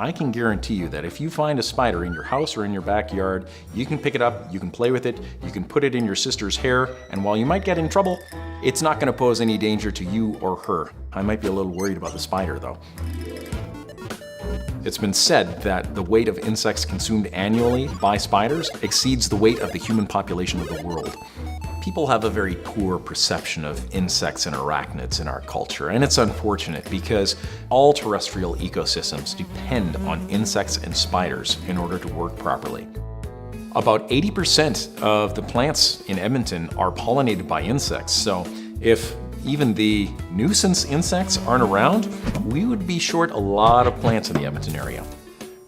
I can guarantee you that if you find a spider in your house or in your backyard, you can pick it up, you can play with it, you can put it in your sister's hair, and while you might get in trouble, it's not going to pose any danger to you or her. I might be a little worried about the spider though. It's been said that the weight of insects consumed annually by spiders exceeds the weight of the human population of the world. People have a very poor perception of insects and arachnids in our culture, and it's unfortunate because all terrestrial ecosystems depend on insects and spiders in order to work properly. About 80% of the plants in Edmonton are pollinated by insects, so if even the nuisance insects aren't around, we would be short a lot of plants in the Edmonton area.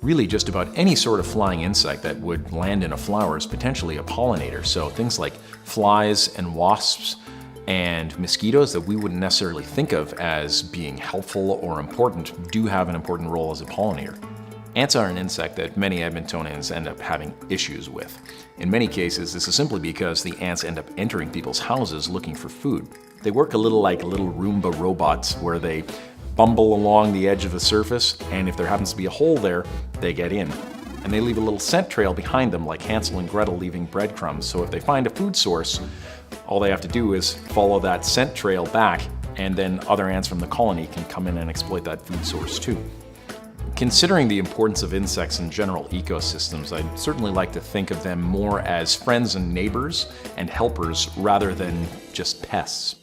Really, just about any sort of flying insect that would land in a flower is potentially a pollinator. So things like flies and wasps and mosquitoes that we wouldn't necessarily think of as being helpful or important do have an important role as a pollinator. Ants are an insect that many Edmontonians end up having issues with. In many cases, this is simply because the ants end up entering people's houses looking for food. They work a little like little Roomba robots where they bumble along the edge of the surface, and if there happens to be a hole there, they get in. And they leave a little scent trail behind them like Hansel and Gretel leaving breadcrumbs, so if they find a food source, all they have to do is follow that scent trail back, and then other ants from the colony can come in and exploit that food source too. Considering the importance of insects in general ecosystems, I'd certainly like to think of them more as friends and neighbors and helpers rather than just pests.